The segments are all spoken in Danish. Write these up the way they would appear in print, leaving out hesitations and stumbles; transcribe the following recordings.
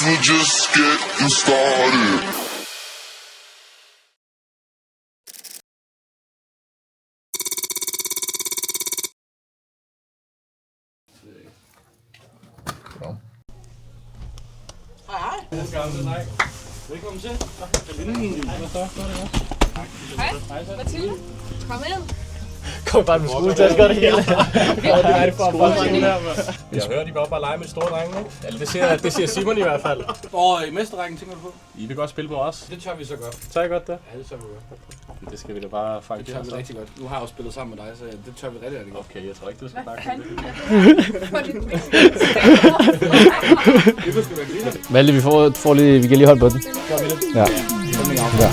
We're just getting started. Hej. Velkommen til. Hej, Mathilde. Kom ind. Kom bare med skoletasker og det hele. Jeg hører, de var bare lege med store drenge, ikke? Eller det siger Simon i hvert fald. Og i mesterrækken tænker du på? I vil godt spille på os. Det tør vi så godt. Tør I godt det? Ja, det tør vi godt. Det skal vi da bare Det faktisk tør vi rigtig godt. Nu har jeg også spillet sammen med dig, så det tør vi rigtig godt. Okay, jeg tror ikke, du skal bakke det. Malte, vi får lige, vi kan lige holde på den. Ja. Ja.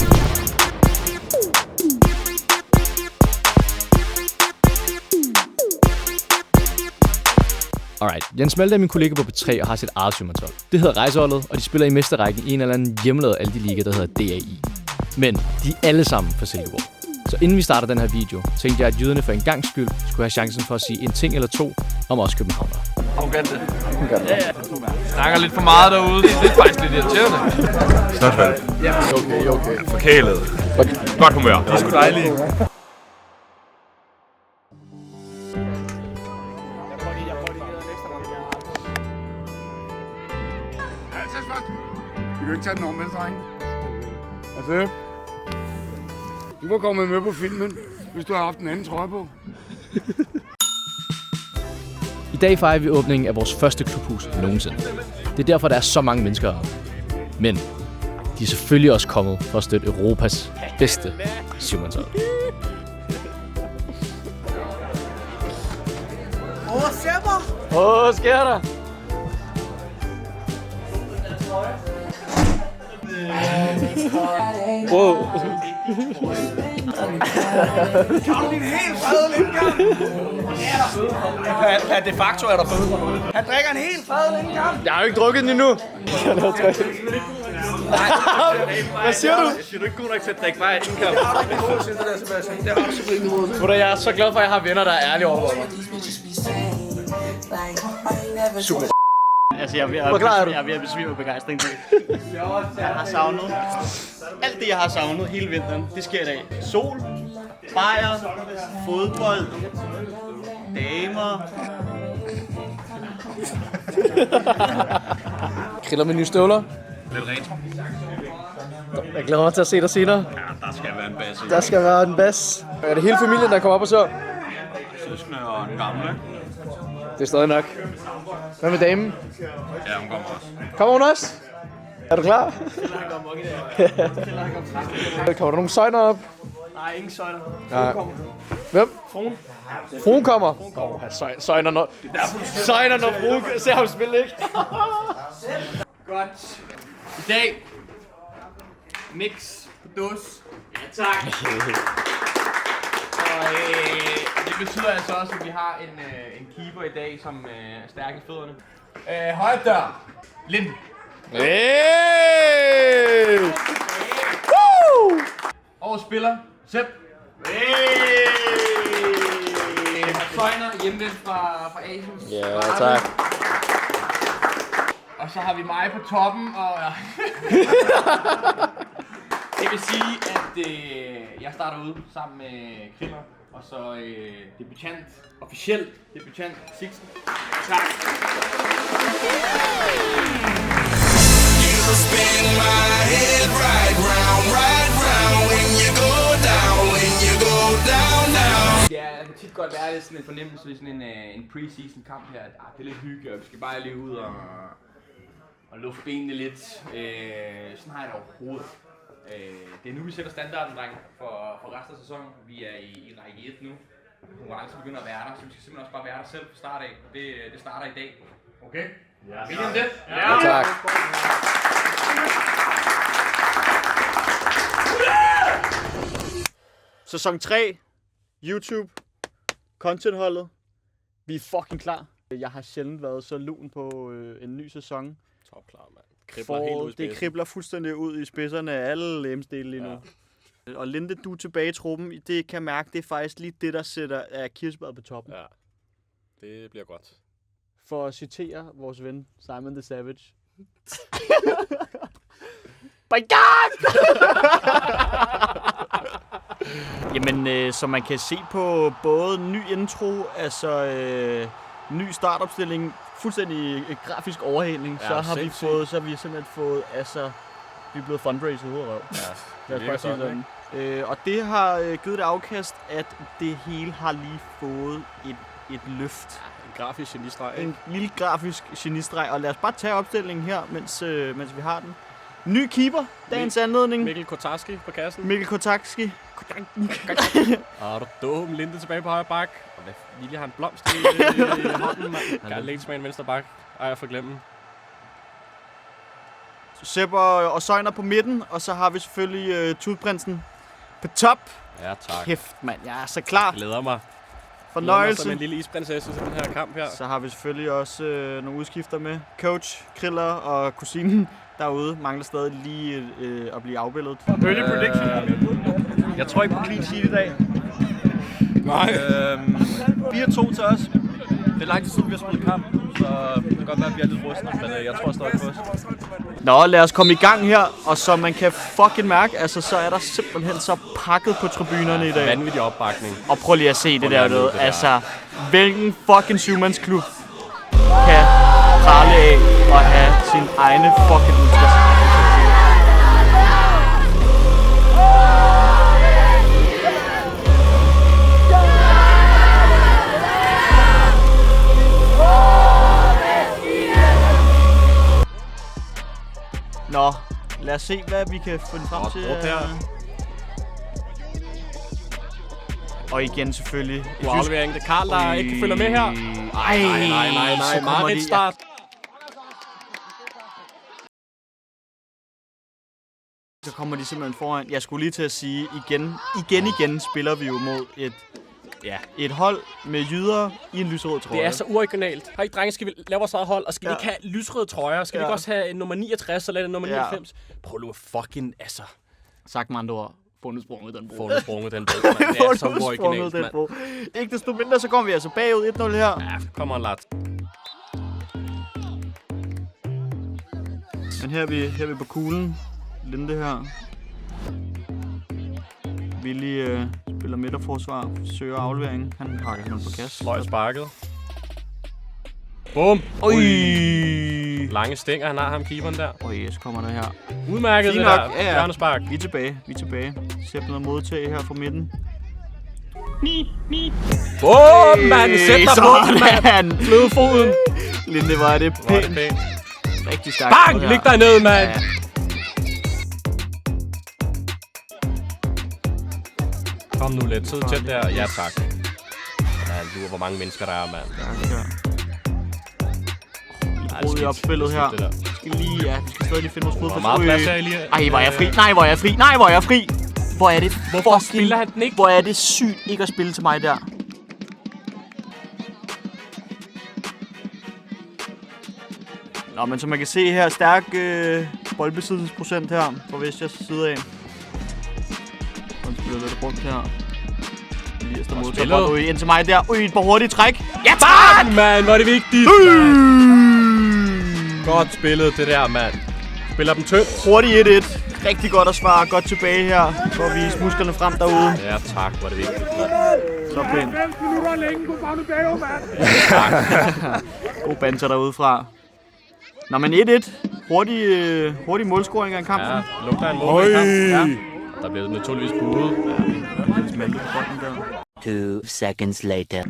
Alright, Jens Malte er min kollega på B3 og har sit eget sømandshold. Det hedder Rejseholdet, og de spiller i mesterrækken i en eller anden hjemmelavet Aldi-liga, der hedder DAI. Men de er alle sammen fra Silkeborg. Så inden vi starter den her video, tænkte jeg, at jyderne for en gang skyld skulle have chancen for at sige en ting eller to om os københavnere. Arrogante. Ja. Snakker lidt for meget derude. Det er faktisk lidt irriterende. Snart Ja, okay. Forkælet. Godt humør. det er sgu dejligt. Vi kan ikke tage den omvendt, dreng. Altså, du var kommet med på filmen, hvis du har haft en anden trøje på. I dag fejrer vi åbningen af vores første klubhus nogensinde. Det er derfor, der er så mange mennesker her. Men de er selvfølgelig også kommet for at støtte Europas bedste syvmandshold. Åh, sker der? Wow. Per de facto er der føde. Han drikker en helt fadel inden kamp. Jeg har jo ikke drukket den endnu. Hvad siger du? Jeg siger, du er ikke god nok til at drikke bare inden kamp. Jeg er så glad for, at jeg har venner, der er ærlige over mig. Super. Altså, jeg er ved at besvime af begejstring. Jeg har savnet alt det, jeg har savnet hele vinteren. Det sker i dag. Sol, bajer, fodbold, damer. Kriller med nye støvler. Lidt retro. Jeg glæder mig til at se dig senere. Ja, der skal være en bas. Der skal være en bas. Er det hele familien, der kommer op og så? Søskende og en gamle. Det er stadig nok. Hvad med damen? Ja, hun kommer også. Kommer hun også? Er du klar? Kommer der nogle søjner op? Nej, ingen søjler. Ja. Hvem? Fruen. Fruen kommer? Søjner når... Søjner når fruen ser ham spille, ikke? Godt. I dag. Mix på dås. Ja, tak. Og det betyder altså også, at vi har en keeper i dag, som er stærk i fødderne. Højt dør. Lind. Hey! Woo! Og spiller. Sepp. Søjner hjemvendt fra Asiens. Ja, tak. Og så har vi mig på toppen, og det vil sige, at jeg starter ud sammen med Kriller, og så debutant, officielt debutant, Sixten. Tak. Ja, det kan tit godt være, det sådan en fornemmelse ved sådan en pre-season kamp her, at det er lidt hygge, og vi skal bare lige ud og lufte benene lidt. Sådan har jeg det overhovedet. Det er nu, vi sætter standarden, dreng, for resten af sæsonen. Vi er i række 1 nu. Konkurrencen begynder at være der, så vi skal simpelthen også bare være der selv fra start af. Det starter i dag. Okay? Ja. Vil I om det? Ja, tak. Sæson 3, YouTube, contentholdet. Vi er fucking klar. Jeg har sjældent været så lun på en ny sæson. Topklar, mand. Kribler helt ud i det kribler fuldstændig ud i spidserne af alle lemsdele lige nu. Ja. Og Linde, du er tilbage i truppen. Det kan jeg mærke, det er faktisk lige det, der sætter kirsebæret på toppen. Ja, det bliver godt. For at citere vores ven Simon the Savage. My God! Jamen, som man kan se på både ny intro, altså ny startopstilling, fuldstændig grafisk overhældning, ja, så har vi simpelthen fået, altså, vi er blevet fundraiset ud af røv. Ja, det er sådan. Og det har givet det afkast, at det hele har lige fået et løft. En grafisk genistreg, ikke? En lille grafisk genistreg, og lad os bare tage opstillingen her, mens vi har den. Ny keeper, dagens anledning. Mikkel Kotarski på kassen. Mikkel Kotarski. Og Dum Linde tilbage på højre bak. Og Lille har en blomst i hånden, mand. Kan lægge med en venstre bak. Ej, jeg får glemme. Sepper og Søjner på midten, og så har vi selvfølgelig Tudprinsen på top. Ja, tak. Kæft, mand. Jeg er så klar. Jeg glæder mig. Fornøjelse. Som en lille isprinsesse til den her kamp her. Så har vi selvfølgelig også nogle udskifter med. Coach, Kriller og kusinen derude mangler stadig lige at blive afbildet. Early prediction. Jeg tror ikke på clean sheet i dag. Nej. 4-2 til os. Det er lang tid siden, vi har spillet kamp, så det kan godt være, at vi er lidt rustne, men jeg tror stadig på os. Nå, lad os komme i gang her, og som man kan fucking mærke, altså så er der simpelthen så pakket på tribunerne i dag. Vanvittig opbakning. Og prøv lige at se det der, altså hvilken fucking syvmandsklub kan prale af og have sin egne fucking ultras. Nå, lad os se, hvad vi kan finde frem til. Og igen selvfølgelig. God aflevering. Det er Karl, der ikke følger med her. Nej. Meget start. Så kommer de simpelthen foran. Jeg skulle lige til at sige, igen spiller vi jo mod et hold med jyder i en lyserød trøje. Det er så uoriginalt. Har ikke drenge, skal vi lave vores eget hold, og skal vi ikke have lyserøde trøjer? Skal vi ikke også have en nummer 69 eller en nummer 99? Prøv nu fucking, altså. Sagt med andre ord. Fundet den bro. Fundet den bro, mand. Det er så uoriginalt, mand. Ikke desto mindre, så kommer vi altså bagud 1-0 her. Ja, kom on, lad. Men her er vi på kuglen. Linde her. Willy spiller midterforsvar, søger afleveringen. Han pakker sådan på kasse. Løg sparket. Bum! Oj! Lange stænger, han har ham keeperen der. Så kommer der her. Udmærket det der. Hjørnespark. Vi er tilbage. Ser noget modtag her fra midten. Bum, mand! Sæt dig på, mand! Fløde foden. Linde, hvor er det pænt. Rigtig stærkt. Bang! Læg dig ned, mand! Ja. Kom nu lidt. Sid tæt der. Ja, tak. Man, du hvor mange mennesker der er, mand. Brud i opspillet her. Vi skal stadig lige finde vores fodbold. Hvor meget plads er I lige? Ej, hvor er jeg fri. Nej, hvor er jeg fri. Hvor er det Hvorfor spiller han den ikke? Hvor er det sygt ikke at spille til mig der. Nå, men som man kan se her, stærk boldbesiddelsesprocent her fra Vestjers side af. Han spiller lidt rundt her. Elias der modtager bold ind til mig der. Et par hurtige træk. Ja, tak! Mand, hvor er det vigtigt. Godt spillet det der, mand. Spiller dem tyndt. Hurtigt 1-1. Rigtig godt at svare. Godt tilbage her, for at vise musklerne frem derude. Ja, tak. Hvor er det vigtigt, mand. Så pænt. God banter derude fra. Nå, men 1-1. Hurtig målscoring af kampen. Ja, lugter en målscoring. Ja. Der bliver naturligvis buet. Ja, smeltet på bolden der. 2 seconds later.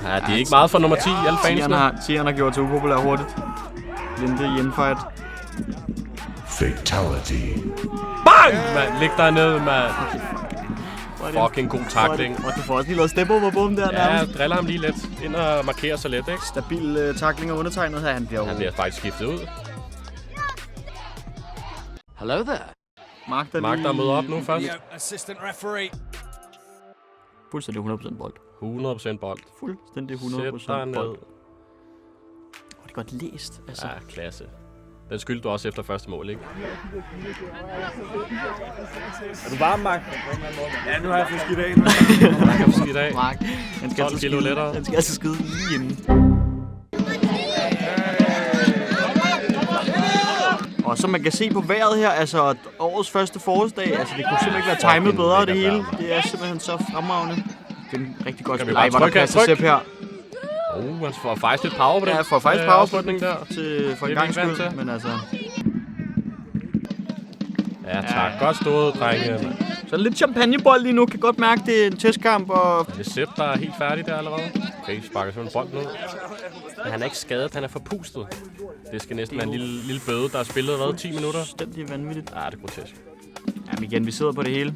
Ja, det er ikke meget for nummer 10, alle fansene. Tieren har gjort til upopulær hurtigt. Linde i infight. Fatality. Bang! Man, lig dig ned, mand. Fucking god tackling. Og du får også lige lavet step over bum der. Ja, jeg driller ham lige lidt. Ind og markerer så let, ikke? Stabil tackling og undertegnet her. Han bliver faktisk skiftet ud. Hello there. Mark, der er mødt op nu først. Assistant referee. Fuldstændig 100% bold. 100% bold. Fuldstændig 100% Sæt dig ned. bold. Det er godt læst, altså. Ja, klasse. Den skyldte du også efter første mål, ikke? Er du varm, Mark? Ja, nu har jeg fået skidt af. Jeg kan få skidt af. Mark, 12 kilo lettere. Han skal altså skide lige inden. Og som man kan se på vejret her, altså årets første forårsdag, altså det kunne simpelthen ikke være timet bedre det hele. Det er simpelthen så fremragende. Det er en rigtig godt spil. Ej, hvor der kaster Sepp her. Han får faktisk lidt power på det. Ja, får faktisk power på den der. For en gang skyld, men altså... Ja, tak. Godt stået, drenge. Så lidt champagnebold lige nu. Kan godt mærke, det er en testkamp. Og... Det er Sepp, der er helt færdig der allerede. Okay, sparker sådan en bold ned. Men han er ikke skadet, han er forpustet. Det skal næsten være en lille bøde, der er spillet 10 minutter. Fuldstændig vanvittigt. Ja, det er grotesk. Jamen igen, vi sidder på det hele.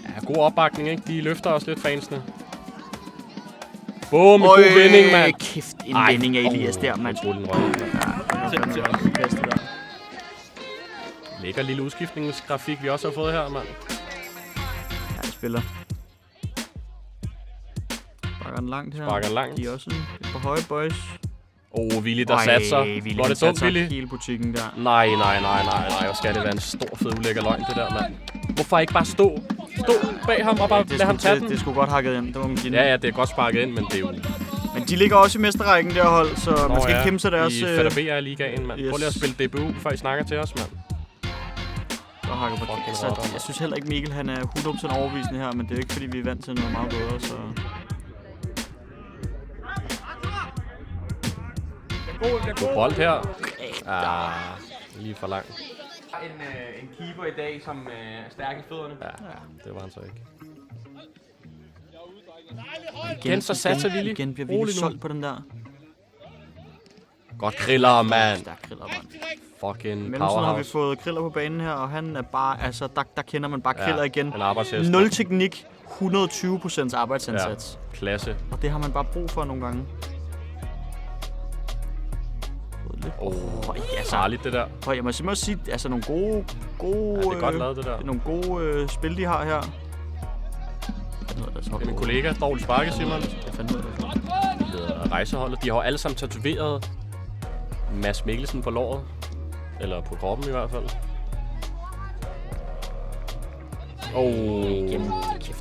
Ja, god opbakning, ikke? De løfter også lidt fansene. Boom, en god vending, mand. Kæft, en vending af Elias der, mand. Lækker lille udskiftningsgrafik, vi også har fået her, mand. Ja, det spiller. Sparker den langt her. Sparker den langt. De er også på høje boys. Willy, der satser. Hvor er det dumt, Willy? Hele butikken der. Nej. Hvor skal det være en stor, fed, ulækker løgn, det der, mand. Hvorfor ikke bare stå bag ham og bare lade ham tage den? Det skulle godt hakket ind, det må man give. Ja, det er godt sparket ind, men det er jo... Men de ligger også i mesterrækken, der hold, så man skal ikke kæmpe sig deres... I Fætter BR-ligaen, mand. Prøv lige at spille DBU, før I snakker til os, mand. Så hakker på det. Altså, jeg synes heller ikke, Mikkel han er 100% overbevisende her, men det er ikke, fordi vi er vant til noget meget bedre, så... God bold her. Lige for langt. En keeper i dag, som er stærk i fødderne. Ja, det var han så ikke. Igen så satser Willy. Igen bliver Willy solgt på den der. Godt Kriller, mand. Stærk Kriller, mand. Fucking powerhouse. Har vi fået Kriller på banen her, og han er bare, altså, der kender man bare Kriller igen. En arbejdshest. 0 teknik, 120% arbejdsindsats. Ja, klasse. Og det har man bare brug for nogle gange. Farligt det der. Og jeg må simpelthen sige, altså nogle gode... Ja, det er godt lavet det der. Det er nogle gode spil, de har her. Det er min kollega, dårligt sparke, Simon. Jeg fandt ud af det. De hedder Rejseholdet. De har alle sammen tatoveret Mads Mikkelsen på låret. Eller på kroppen i hvert fald.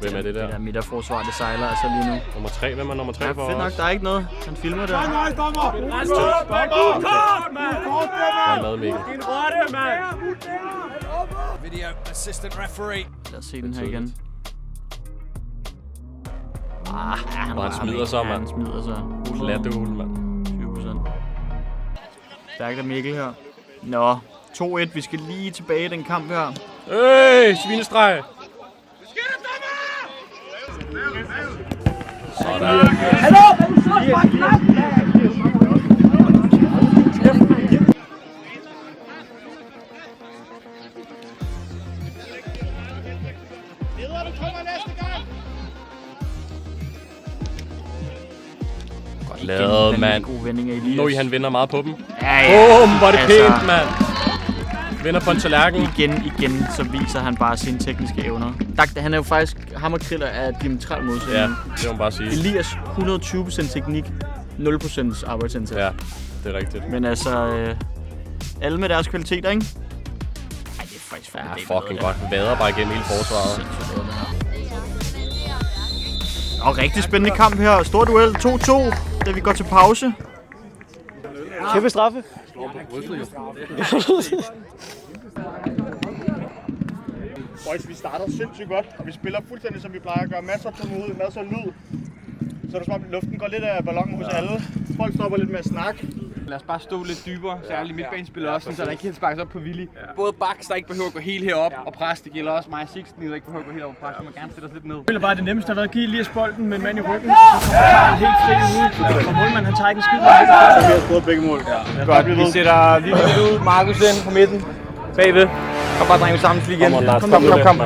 Hvem er det der? Det der midterforsvar, det sejler altså lige nu. Nummer 3, hvem er nummer 3 for os? Fedt nok, der er ikke noget. Han filmer der. Han lavede Mikkel. Video assistant referee. Lad os se den her igen. Han smider sig, mand. Han smider sig. Klatteul, mand. 20%. Stærkt af Mikkel her. Nå, 2-1. Vi skal lige tilbage i den kamp her. Svinestreg! Sådan. Godt lavet, mand. Noi, han vinder meget på dem. Hvor er det pænt, mand. Vinder på en tallerken. Igen, så viser han bare sine tekniske evner. Han er jo faktisk, ham og Kriller er diametralt modsætning. Ja, det må man bare sige. Elias 120% teknik, 0% arbejdsindsats. Ja, det er rigtigt. Men altså, alle med deres kvaliteter, ikke? Ej, det er faktisk færdigt. Ja, fucking godt. Vader bare igennem hele forsvaret. Og rigtig spændende kamp her. Stor duel 2-2, da vi går til pause. Kæmpe straffe. Boys, vi starter sindssygt godt. Vi spiller fuldstændig som vi plejer at gøre. Masser af tålmodighed, masser af lyd. Så er det som om luften går lidt af ballonen hos alle. Folk stopper lidt med at snakke. Lad os bare stå lidt dybere, særligt midtbanespillere også, så der ikke helt sparkes op på Willy. Både Baks, der ikke behøver at gå helt herop, og pres, det gælder også mig og Sixten, der ikke behøver at gå helt op og pres, så man gerne sætter os lidt ned. Jeg føler bare, at det nemmeste har været at give Elias bolden med en mand i ryggen, så kommer helt fri ude, og målmanden han tager ikke en skid. Vi har prøvet begge mål. Ja. Godt, vi sætter Willy ud, Markus ind på midten, bagved. Kom bare, drenge, sammen lige igen. Kom.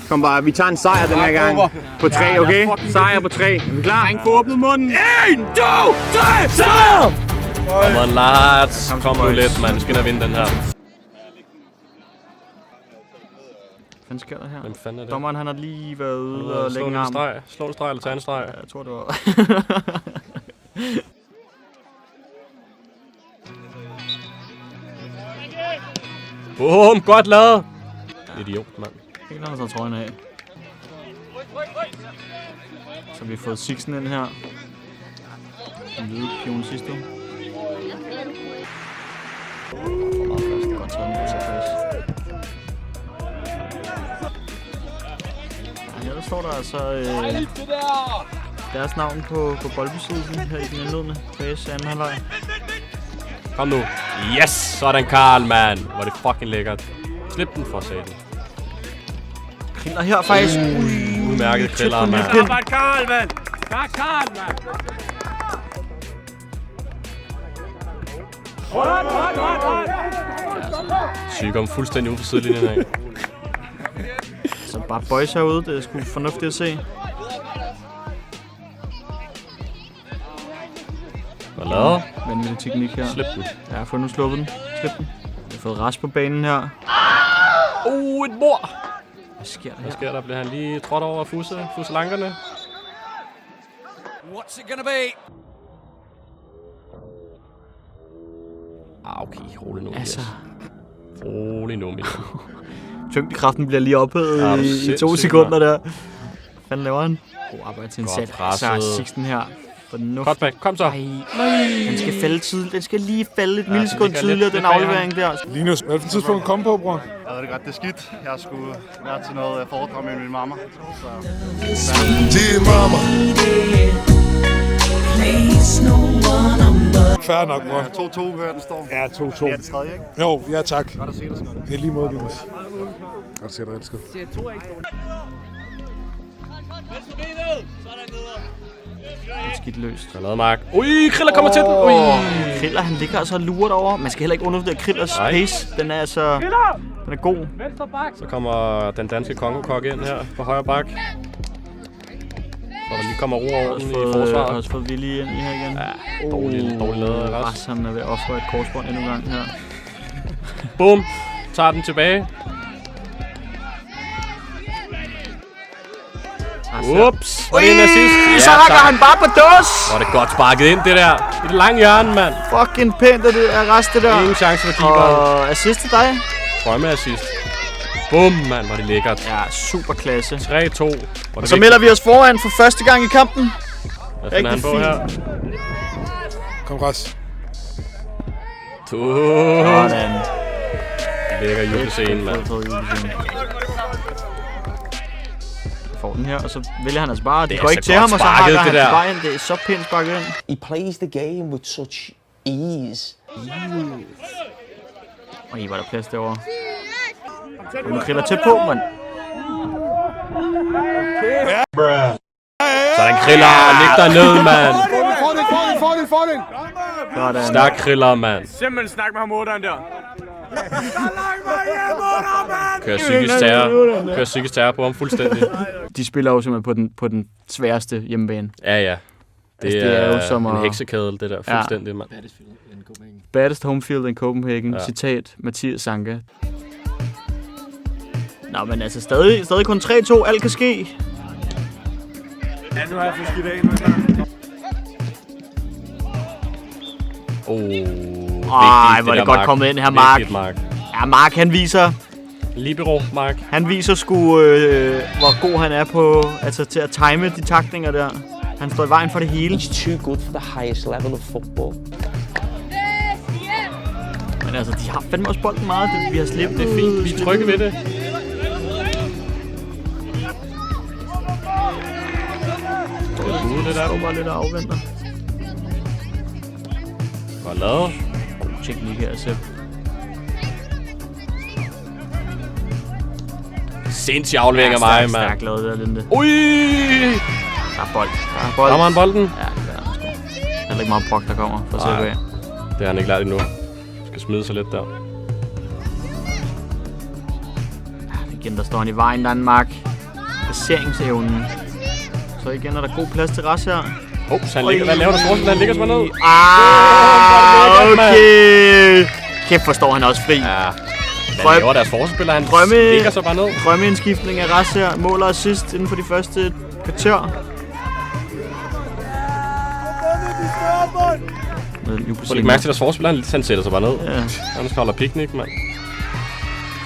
Kom bare, vi tager en sejr den her gang. På 3, okay? Sejr på 3. Er vi klar? Drenge, få åbnet munden. 1, 2, 3, sejr! Come on, lads. Kom nu lidt, man. Vi skal vinde den her. Hvad sker der her? Hvem fanden er det? Dommeren han har lige været ude og lægge en arm. Slå en streg eller tage en streg? Ja, jeg tror det var. Boom, godt lavet. Idiot, mand. Helt andet tager trøjen af. Så vi har fået Sixten ind her. Den hvide pion sidste uge. Godt taget med sig plads. Her der står der altså deres navn på boldbesiddelsen her i den indledende fase anden halvleg. Kom nu. Yes! Sådan Karl, mand. Hvor er det fucking lækkert. Slip den for satan. Kriller her faktisk. Udmærket kriller, mand. Karl, mand! Karl, mand! Sygom fuldstændig ude på sidelinjen af. Så bare boys herude, det er sgu fornuftigt at se. Hvad lavet? Vanvittig teknik her. Slip den. Ja, få nu sluppet den. Slip den. Vi har fået Rask på banen her. Et mord! Hvad sker der her? Hvad sker der? Bliver han lige trådt over fusselankerne? What's it gonna be? Okay, rolig nu. Altså. Rolig nu, min. Tyngdekraften bliver lige ophævet i 2 sekunder der. Hvad fanden laver han? God arbejde til en sæt. Så Sixten her. Cutback, kom så. Den skal falde tidligt. Den skal lige falde et millisekund tidligere, den aflevering der. Linus, hvad for et tidspunkt kom på, bror? Jeg ved det godt, det er skidt. Jeg skulle være til noget foredrag med min mamma. Dear mama. Fair nok, bror. 2-2, hvad den står. Ja, 2-2. Det er det tredje, ikke? Jo, ja tak. Godt at se dig, sgu. Det er lige måde, Linus. Godt at se dig, elsker. Skidt løst. Så lavet Mark. Kriller kommer til den. Kriller, han ligger altså og lurer derovre. Man skal heller ikke undervurdere Krillers pace. Den er altså... Den er god. Så kommer den danske kongekok ind her på højre bak. Så der lige kommer ro over den i forsvaret. Jeg har også fået Willy ind i her igen. Ja, dårlig lavet. Ras, han er ved at ofre et korsbånd endnu en gang her. Boom. Tager den tilbage. Ups. Ui, så rækker han bare på dås. Hvor er det godt sparket ind, det der. I det lange hjørne, mand. Fucking pænt, at det er rest det der. Ingen chance for keeperen. Og assist til dig. Drømmeassist. Bum, mand, var det lækkert. Ja, super klasse. 3-2. Og så melder vi os foran for første gang i kampen. Hvad finder han på her? Kom, Ras. Sådan. Lækker julescene, mand. Får den her, og så vælger han altså bare. Det går så ikke til ham, og så hakker han der. bare ind. Det er så pænt sparket ind. He plays the game with such ease. Og I var der plads derovre. Og nu kriller tæt på, mand. Sådan kriller, læg dig ned, mand. Fordel. Stærk kriller, mand. Simpelthen snak med ham 8'eren der. Kører psykisk terror på ham fuldstændig. De spiller jo simpelthen på den sværeste hjemmebane. Ja. Det er jo som en heksekedel, det der fuldstændig, mand. Baddest home field in Copenhagen. Ja. Citat Mathias Sanka. Nå, men altså stadig kun 3-2. Alt kan ske. Ja, nu har jeg fået skidt af. Ej, hvor er det godt kommet ind her, Mark. Ja, Mark, han viser... Libero, Mark. Han viser sgu, hvor god han er på, altså til at time de taklinger der. Han står i vejen for det hele. He's too good for the highest level of football. Men altså, de har fandme også bolden meget. Vi har slippet. Det er fint. Vi er trygge ved det. Det der er jo bare lidt afventer. Godt lavet. teknik her, Sepp. Sindssyg aflevering af mig, mand. Stærk lavet der, Linde. Ui! Der er bold. Rammer han bolden? Ja, det er han sgu. Der er ikke meget brok, der kommer fra Sepp af. Det har han ikke lært endnu. Skal smide sig lidt der. Igen, der står han i vejen, Danmark. Placeringsevnen. Så igen er der god plads til Ras her. Så han ligger, hvad laver der Forsberg? Han ligger sig ned. Okay. Kæft, forstår han også fri. Ja. Hvad laver deres forspiller? Han ligger sig bare ned. Drømmeindskiftning af Ras her. Mål og assist inden for de første kvarter. Så læg mærke til deres forspiller. Han sætter sig bare ned. Ja. Han skal holde piknik, mand.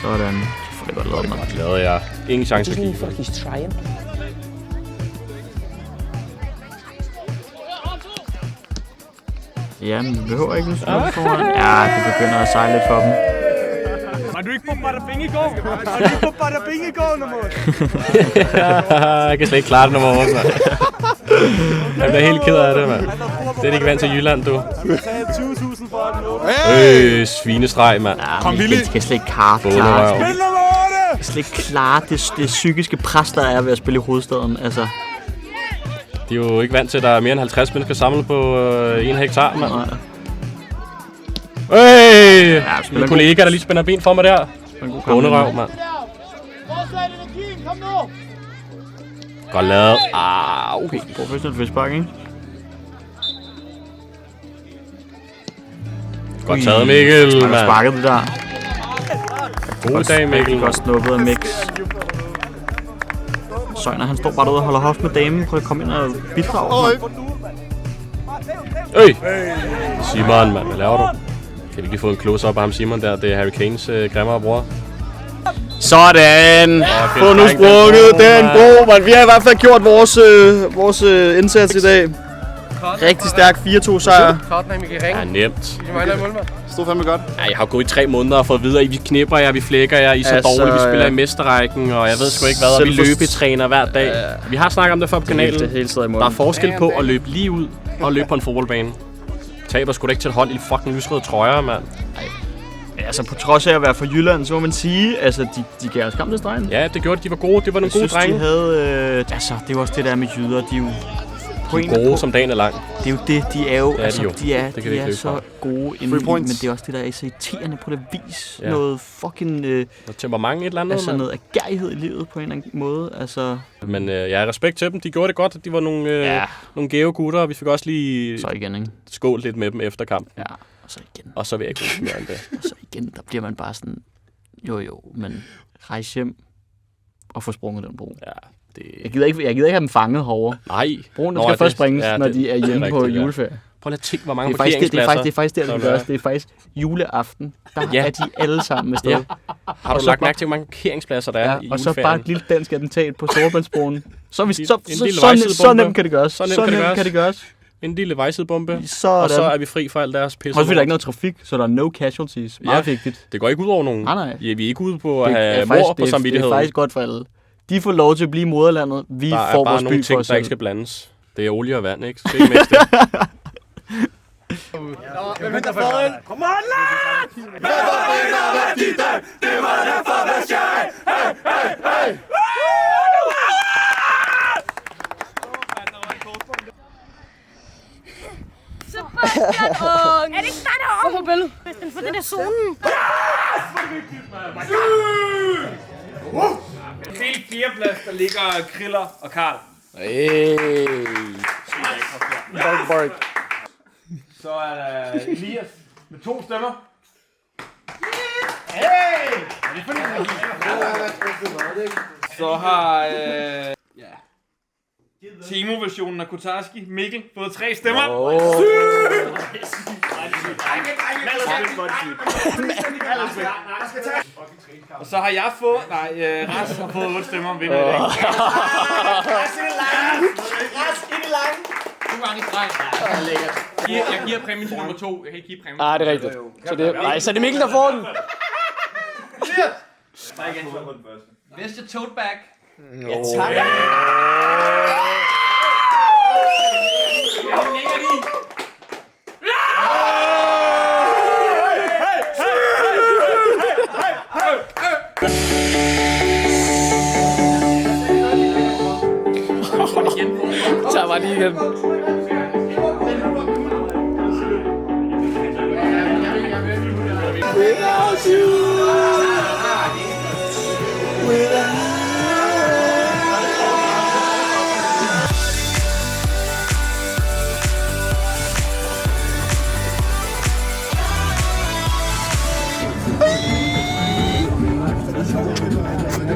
Sådan. Det er godt lavet, mand. Godt lavet, ja. Ingen chance at give for det. Ja, men vi behøver ikke en smule foran. Ja, det begynder at sejle lidt for dem. Var du ikke på Bada Bing i går? Var du ikke på Bada Bing i går, nummer 8? Jeg kan slet ikke klare det, nummer 8, mand. Jeg bliver helt ked af det, mand. Det er ikke vant til Jylland, du. Du sagde 20.000 for at nå. Svinestreg, mand. Ja, men de skal slet ikke klare slet ikke klare det psykiske pres, der er ved at spille i hovedstaden. Altså. De er jo ikke vant til, at der er mere end 50 mennesker samlet på 1 hektar, mand. Min kollega, der lige spænder ben for mig der. Bunderøv, mand. Godt lavet. Okay. Professionel frispark, ikke? Godt taget, Mikkel, mand. Han har sparket det der. God dag, Mikkel. Godt snuppet af Mix. Søjner, han står bare derude og holder hoft med damen. Prøv at komme ind og bidrage. Simon, mand. Hvad laver du? Kan vi ikke få en close-up af ham, Simon, der? Det er Harry Kanes grimmere bror. Sådan! Få nu sprunget den bro, man. Vi har i hvert fald gjort vores indsats i dag. Rigtig stærk 4-2 sejr. Ja, nemt. Stod fandme godt. Ja, jeg har gået i 3 måneder og fået videre, vi knipper jer, vi flækker jer, I er så dårlige, vi spiller i mesterrækken, og jeg ved sgu ikke hvad, og vi løbetræner hver dag. Vi har snakket om det før på kanalen. Der er forskel på at løbe lige ud og løbe på en fodboldbane. Taber sgu da ikke til et hold i fucking lysrøde trøjer, mand. Altså på trods af at være fra Jylland, så må man sige, altså de gav os kamp til stregen. Ja, det gjorde de. De var gode. Det var nogle gode drenge. De havde, altså det var også det der med jyder, de er jo gode som dagen er lang. Det er jo det, de er jo, det altså de er så gode inden, men det er også det der er så irriterende på det vis. Ja. Noget fucking noget temperament et eller andet. Altså noget agerighed i livet på en eller anden måde, altså. Men jeg har respekt til dem. De gjorde det godt. De var nogle gave gutter, og vi fik også lige så igen, ikke? Skål lidt med dem efter kampen. Ja, og så igen. Og så vil jeg ikke mere end det. Og så igen, der bliver man bare sådan, jo, men rejse hjem og få sprunget den bro. Ja. Jeg gider ikke have dem fanget herovre. Nej. Broen skal først springes, når de er hjemme på juleferie. Prøv at tænke, hvor mange parkeringspladser. Det er faktisk der, det gøres. Det er faktisk juleaften. Der er de alle sammen med sted. Ja. Har du lagt mærke til, hvor mange parkeringspladser der er i juleferien? Og så bare et lille dansk attentat på Storebæltsbroen. Så nemt kan det gøres. Så nemt kan det gøres. En lille vejsidebombe, og så er vi fri for alt deres pisse. Og så er der ikke noget trafik, så der er no casualties. Meget vigtigt. Det går ikke ud over nogen. Nej. Ja, vi er ikke ude på at have mord på samvittigheden. Det er faktisk godt for alle. De får lov til at blive moderlandet. Vi får vores by for os selv. Der er bare nogle ting, der ikke skal blandes. Det er olie og vand, ikke? Så det er ikke mest det. Hvem henter Frederik? Kom on, lad! Hvad var det, der var dit dag? Det var derfor, hvad jeg? Hey! Sebastian! Er det ikke dig, der er oppe på billedet? For det der zonen. Helt 4. plads, der ligger Kriller og Karl. Bark. Så er der Elias med 2 stemmer. Hey! Så har Timo-versionen af Kotarski, Mikkel, fået 3 stemmer. Og så har jeg fået... Ras har fået 8 stemmer. Vinder i dag. Ras ind i lang. 2 gange i streg. Jeg giver præmien til nummer 2. Jeg kan ikke give præmien. Det er rigtigt. Så det er Mikkel, der får den. Bare igen. Bedste tote bag. Ja, tak. Tag mig lige igen. Without you.